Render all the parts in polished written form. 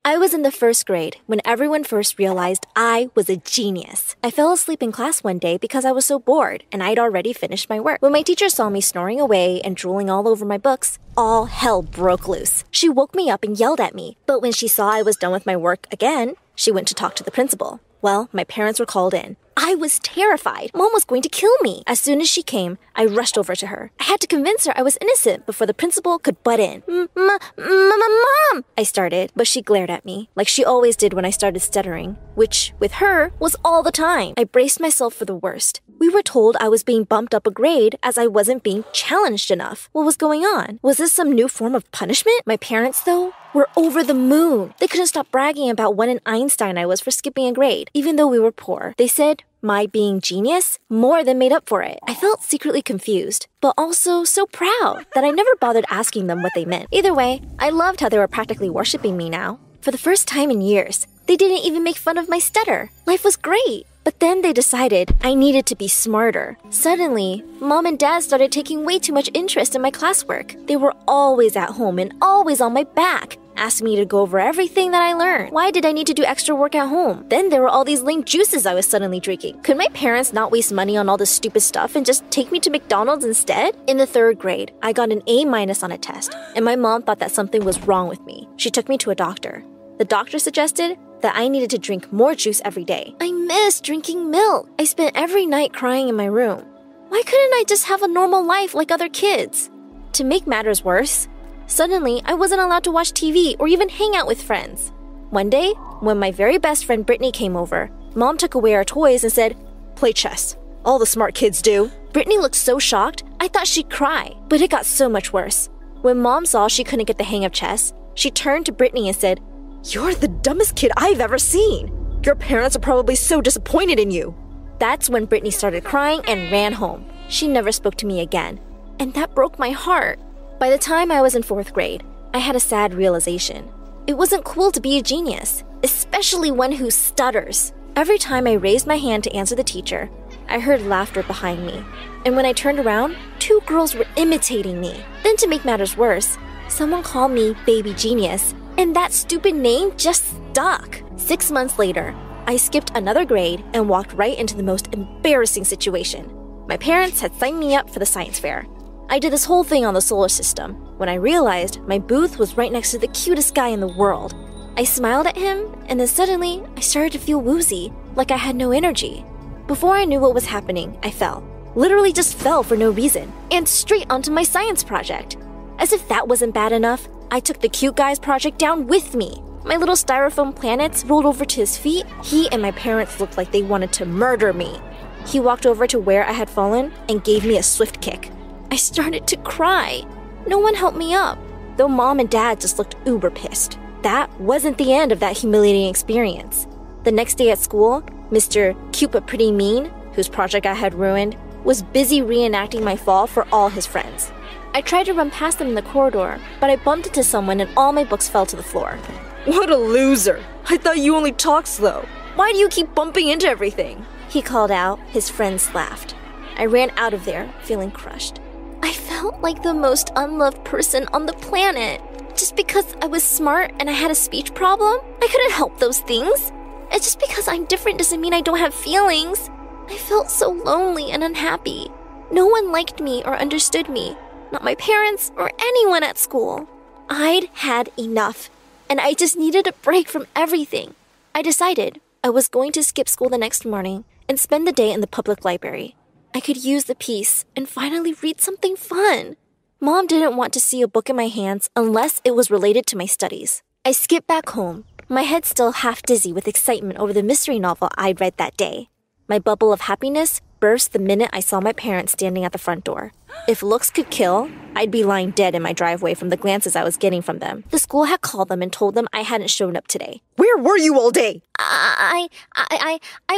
I was in the first grade when everyone first realized I was a genius. I fell asleep in class one day because I was so bored, and I'd already finished my work. When my teacher saw me snoring away and drooling all over my books, all hell broke loose. She woke me up and yelled at me, but when she saw I was done with my work again, she went to talk to the principal. Well, my parents were called in. I was terrified. Mom was going to kill me. As soon as she came, I rushed over to her. I had to convince her I was innocent before the principal could butt in. Mom! I started, but she glared at me, like she always did when I started stuttering, which, with her, was all the time. I braced myself for the worst. We were told I was being bumped up a grade as I wasn't being challenged enough. What was going on? Was this some new form of punishment? My parents, though, were over the moon. They couldn't stop bragging about what an Einstein I was for skipping a grade, even though we were poor. They said my being genius more than made up for it. I felt secretly confused, but also so proud that I never bothered asking them what they meant. Either way, I loved how they were practically worshiping me now. For the first time in years, they didn't even make fun of my stutter. Life was great. But then they decided I needed to be smarter. Suddenly, Mom and Dad started taking way too much interest in my classwork. They were always at home and always on my back, asked me to go over everything that I learned. Why did I need to do extra work at home? Then there were all these lame juices I was suddenly drinking. Could my parents not waste money on all this stupid stuff and just take me to McDonald's instead? In the third grade, I got an A- on a test, and my mom thought that something was wrong with me. She took me to a doctor. The doctor suggested that I needed to drink more juice every day. I missed drinking milk. I spent every night crying in my room. Why couldn't I just have a normal life like other kids? To make matters worse, suddenly I wasn't allowed to watch TV or even hang out with friends. One day, when my very best friend Brittany came over, Mom took away our toys and said, "Play chess. All the smart kids do." Brittany looked so shocked, I thought she'd cry, but it got so much worse. When Mom saw she couldn't get the hang of chess, she turned to Brittany and said, "You're the dumbest kid I've ever seen. Your parents are probably so disappointed in you." That's when Brittany started crying and ran home. She never spoke to me again, and that broke my heart. By the time I was in fourth grade, I had a sad realization. It wasn't cool to be a genius, especially one who stutters. Every time I raised my hand to answer the teacher, I heard laughter behind me, and when I turned around, 2 girls were imitating me. Then to make matters worse, someone called me Baby Genius, and that stupid name just stuck. 6 months later, I skipped another grade and walked right into the most embarrassing situation. My parents had signed me up for the science fair. I did this whole thing on the solar system when I realized my booth was right next to the cutest guy in the world. I smiled at him, and then suddenly I started to feel woozy, like I had no energy. Before I knew what was happening, I fell. Literally just fell for no reason, and straight onto my science project. As if that wasn't bad enough, I took the cute guy's project down with me. My little styrofoam planets rolled over to his feet. He and my parents looked like they wanted to murder me. He walked over to where I had fallen and gave me a swift kick. I started to cry. No one helped me up, though Mom and Dad just looked uber pissed. That wasn't the end of that humiliating experience. The next day at school, Mr. Cute But Pretty Mean, whose project I had ruined, was busy reenacting my fall for all his friends. I tried to run past them in the corridor, but I bumped into someone and all my books fell to the floor. "What a loser! I thought you only talk slow. Why do you keep bumping into everything?" he called out. His friends laughed. I ran out of there, feeling crushed. I felt like the most unloved person on the planet. Just because I was smart and I had a speech problem, I couldn't help those things. And just because I'm different doesn't mean I don't have feelings. I felt so lonely and unhappy. No one liked me or understood me. Not my parents or anyone at school. I'd had enough, and I just needed a break from everything. I decided I was going to skip school the next morning and spend the day in the public library. I could use the peace and finally read something fun. Mom didn't want to see a book in my hands unless it was related to my studies. I skipped back home, my head still half dizzy with excitement over the mystery novel I'd read that day. My bubble of happiness burst the minute I saw my parents standing at the front door. If looks could kill, I'd be lying dead in my driveway from the glances I was getting from them. The school had called them and told them I hadn't shown up today. "Where were you all day?" I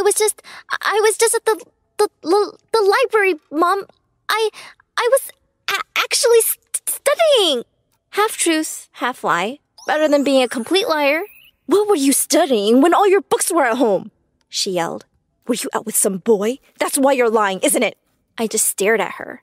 was just at the library, Mom. I was actually studying. Half truth, half lie. Better than being a complete liar. "What were you studying when all your books were at home?" she yelled. "Were you out with some boy? That's why you're lying, isn't it?" I just stared at her.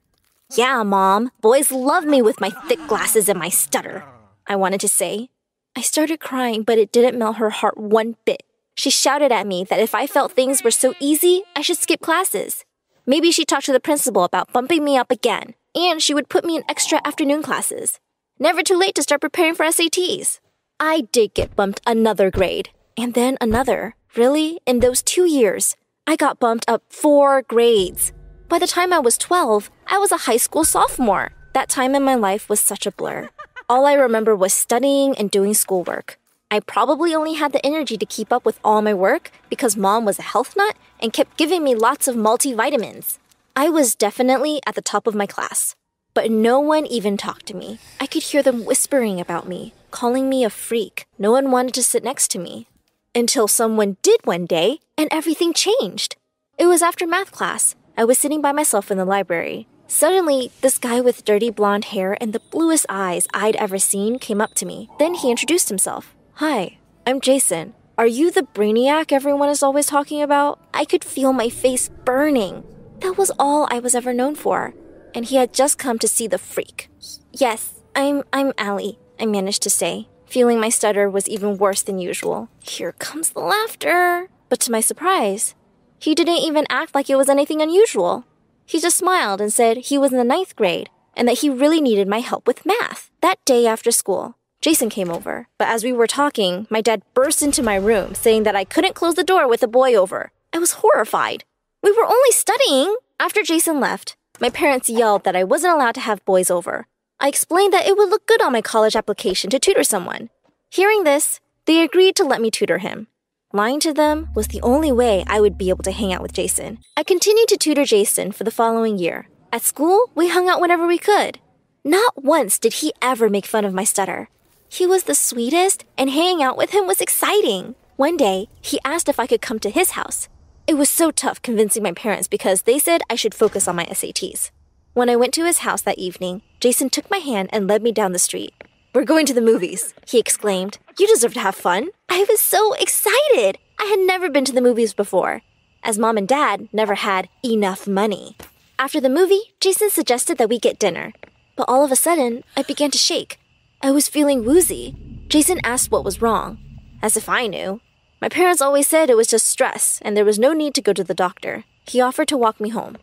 "Yeah, Mom. Boys love me with my thick glasses and my stutter," I wanted to say. I started crying, but it didn't melt her heart one bit. She shouted at me that if I felt things were so easy, I should skip classes. Maybe she'd talk to the principal about bumping me up again, and she would put me in extra afternoon classes. Never too late to start preparing for SATs. I did get bumped another grade, and then another. Really? In those 2 years, I got bumped up 4 grades. By the time I was 12, I was a high school sophomore. That time in my life was such a blur. All I remember was studying and doing schoolwork. I probably only had the energy to keep up with all my work because Mom was a health nut and kept giving me lots of multivitamins. I was definitely at the top of my class, but no one even talked to me. I could hear them whispering about me, calling me a freak. No one wanted to sit next to me. Until someone did one day, and everything changed. It was after math class. I was sitting by myself in the library. Suddenly, this guy with dirty blonde hair and the bluest eyes I'd ever seen came up to me. Then he introduced himself. "Hi, I'm Jason. Are you the brainiac everyone is always talking about?" I could feel my face burning. That was all I was ever known for. And he had just come to see the freak. "Yes, I'm Allie," I managed to say, feeling my stutter was even worse than usual. Here comes the laughter. But to my surprise, he didn't even act like it was anything unusual. He just smiled and said he was in the 9th grade and that he really needed my help with math. That day after school, Jason came over. But as we were talking, my dad burst into my room saying that I couldn't close the door with a boy over. I was horrified. We were only studying. After Jason left, my parents yelled that I wasn't allowed to have boys over. I explained that it would look good on my college application to tutor someone. Hearing this, they agreed to let me tutor him. Lying to them was the only way I would be able to hang out with Jason. I continued to tutor Jason for the following year. At school, we hung out whenever we could. Not once did he ever make fun of my stutter. He was the sweetest, and hanging out with him was exciting. One day, he asked if I could come to his house. It was so tough convincing my parents because they said I should focus on my SATs. When I went to his house that evening, Jason took my hand and led me down the street. "We're going to the movies," he exclaimed. "You deserve to have fun." I was so excited. I had never been to the movies before, as Mom and Dad never had enough money. After the movie, Jason suggested that we get dinner. But all of a sudden, I began to shake. I was feeling woozy. Jason asked what was wrong, as if I knew. My parents always said it was just stress and there was no need to go to the doctor. He offered to walk me home.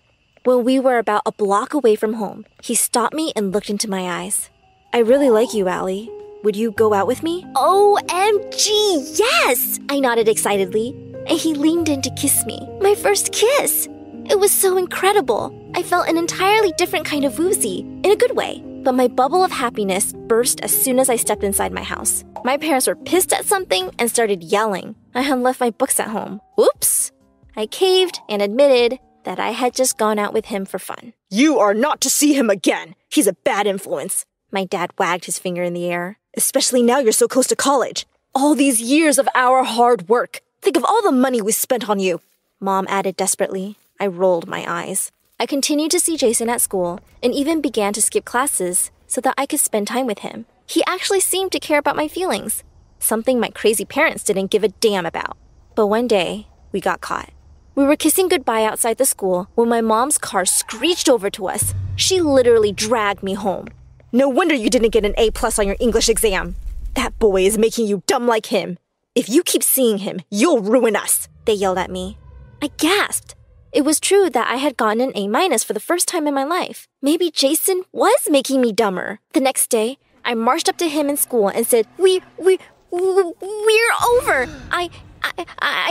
When we were about a block away from home, he stopped me and looked into my eyes. "I really like you, Allie. Would you go out with me?" "OMG, yes!" I nodded excitedly, and he leaned in to kiss me. My first kiss! It was so incredible. I felt an entirely different kind of woozy, in a good way. But my bubble of happiness burst as soon as I stepped inside my house. My parents were pissed at something and started yelling. I had left my books at home. Oops! I caved and admitted that I had just gone out with him for fun. "You are not to see him again. He's a bad influence." My dad wagged his finger in the air. "Especially now you're so close to college. All these years of our hard work. Think of all the money we spent on you." Mom added desperately. I rolled my eyes. I continued to see Jason at school and even began to skip classes so that I could spend time with him. He actually seemed to care about my feelings, something my crazy parents didn't give a damn about. But one day, we got caught. We were kissing goodbye outside the school when my mom's car screeched over to us. She literally dragged me home. "No wonder you didn't get an A+ on your English exam. That boy is making you dumb like him. If you keep seeing him, you'll ruin us," they yelled at me. I gasped. It was true that I had gotten an A- for the first time in my life. Maybe Jason was making me dumber. The next day, I marched up to him in school and said, We're over. I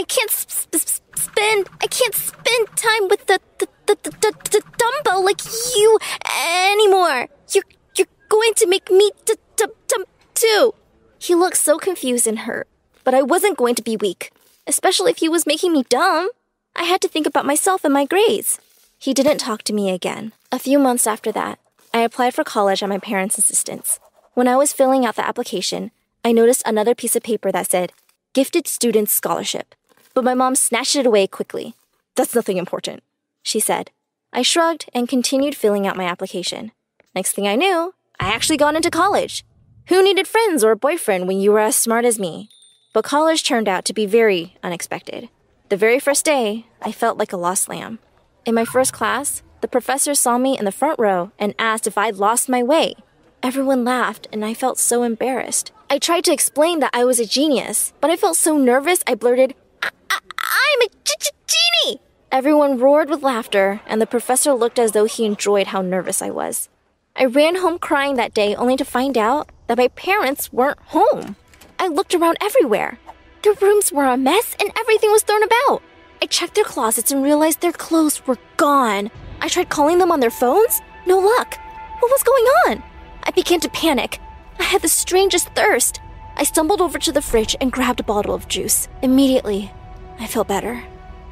can't spend time with the dumbo like you anymore. You're going to make me dumb too." He looked so confused and hurt, but I wasn't going to be weak, especially if he was making me dumb. I had to think about myself and my grades. He didn't talk to me again. A few months after that, I applied for college at my parents' insistence. When I was filling out the application, I noticed another piece of paper that said, "Gifted Student Scholarship." But my mom snatched it away quickly. "That's nothing important," she said. I shrugged and continued filling out my application. Next thing I knew, I actually got into college. Who needed friends or a boyfriend when you were as smart as me? But college turned out to be very unexpected. The very first day, I felt like a lost lamb. In my first class, the professor saw me in the front row and asked if I'd lost my way. Everyone laughed and I felt so embarrassed. I tried to explain that I was a genius, but I felt so nervous I blurted, I'm a genie! Everyone roared with laughter, and the professor looked as though he enjoyed how nervous I was. I ran home crying that day only to find out that my parents weren't home. I looked around everywhere. Their rooms were a mess and everything was thrown about. I checked their closets and realized their clothes were gone. I tried calling them on their phones. No luck. What was going on? I began to panic. I had the strangest thirst. I stumbled over to the fridge and grabbed a bottle of juice. Immediately, I felt better.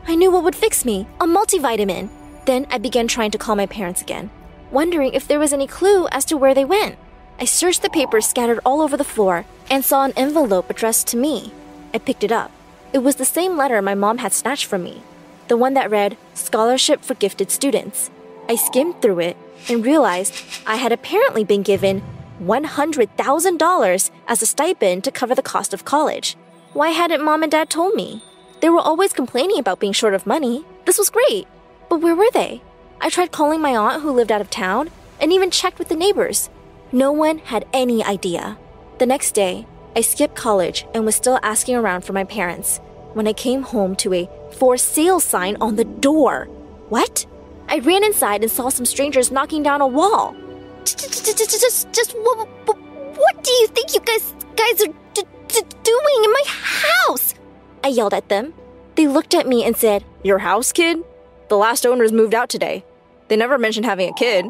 I knew what would fix me, a multivitamin. Then I began trying to call my parents again, wondering if there was any clue as to where they went. I searched the papers scattered all over the floor and saw an envelope addressed to me. I picked it up. It was the same letter my mom had snatched from me, the one that read, Scholarship for Gifted Students. I skimmed through it and realized I had apparently been given $100,000 as a stipend to cover the cost of college. Why hadn't Mom and Dad told me? They were always complaining about being short of money. This was great. But where were they? I tried calling my aunt who lived out of town and even checked with the neighbors. No one had any idea. The next day, I skipped college and was still asking around for my parents when I came home to a for sale sign on the door. What? I ran inside and saw some strangers knocking down a wall. What do you think you guys are doing in my house? I yelled at them. They looked at me and said, Your house, kid? The last owners moved out today. They never mentioned having a kid.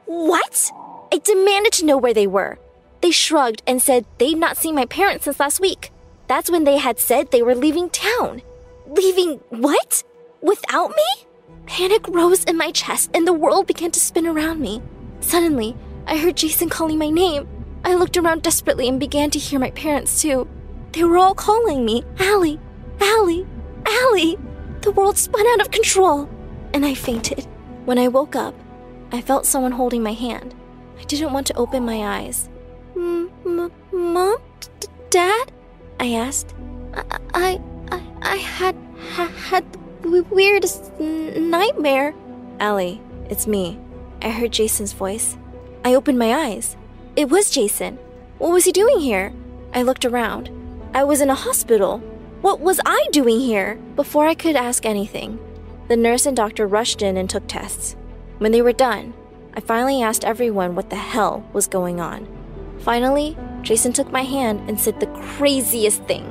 What? I demanded to know where they were. They shrugged and said they'd not seen my parents since last week. That's when they had said they were leaving town. Leaving what? Without me? Panic rose in my chest and the world began to spin around me. Suddenly, I heard Jason calling my name. I looked around desperately and began to hear my parents too. They were all calling me, Allie, Allie, Allie. The world spun out of control, and I fainted. When I woke up, I felt someone holding my hand. I didn't want to open my eyes. Mom? Dad? I asked. I had the weirdest nightmare. Allie, it's me. I heard Jason's voice. I opened my eyes. It was Jason. What was he doing here? I looked around. I was in a hospital. What was I doing here? Before I could ask anything, the nurse and doctor rushed in and took tests. When they were done, I finally asked everyone what the hell was going on. Finally, Jason took my hand and said the craziest thing.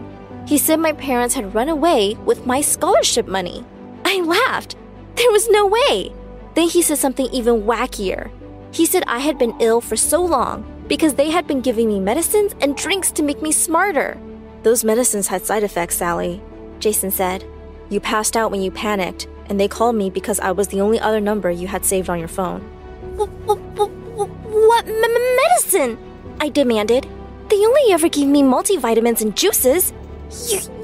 He said my parents had run away with my scholarship money. I laughed. There was no way. Then he said something even wackier. He said I had been ill for so long because they had been giving me medicines and drinks to make me smarter. Those medicines had side effects, Sally, Jason said. You passed out when you panicked, and they called me because I was the only other number you had saved on your phone. What medicine? I demanded. They only ever gave me multivitamins and juices.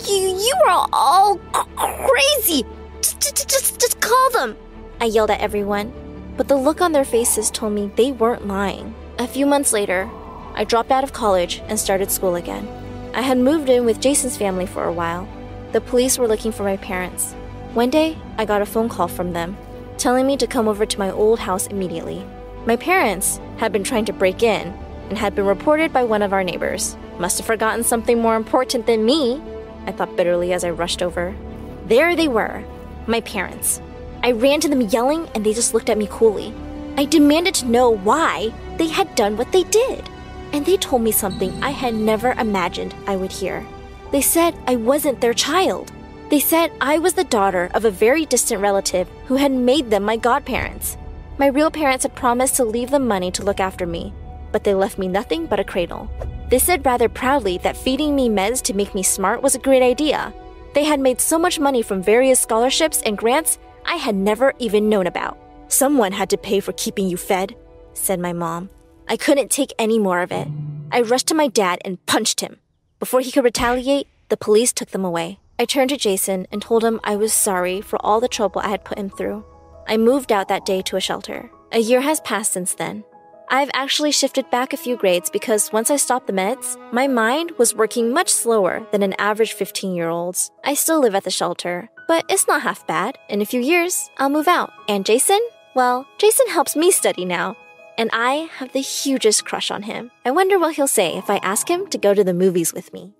You are all crazy. Just call them. I yelled at everyone, but the look on their faces told me they weren't lying. A few months later, I dropped out of college and started school again. I had moved in with Jason's family for a while. The police were looking for my parents. One day, I got a phone call from them, telling me to come over to my old house immediately. My parents had been trying to break in and had been reported by one of our neighbors. Must have forgotten something more important than me, I thought bitterly as I rushed over. There they were, my parents. I ran to them yelling and they just looked at me coolly. I demanded to know why they had done what they did. And they told me something I had never imagined I would hear. They said I wasn't their child. They said I was the daughter of a very distant relative who had made them my godparents. My real parents had promised to leave them money to look after me, but they left me nothing but a cradle. They said rather proudly that feeding me meds to make me smart was a great idea. They had made so much money from various scholarships and grants I had never even known about. Someone had to pay for keeping you fed, said my mom. I couldn't take any more of it. I rushed to my dad and punched him. Before he could retaliate, the police took them away. I turned to Jason and told him I was sorry for all the trouble I had put him through. I moved out that day to a shelter. A year has passed since then. I've actually shifted back a few grades because once I stopped the meds, my mind was working much slower than an average 15-year-old's. I still live at the shelter, but it's not half bad. In a few years, I'll move out. And Jason? Well, Jason helps me study now. and I have the hugest crush on him. I wonder what he'll say if I ask him to go to the movies with me.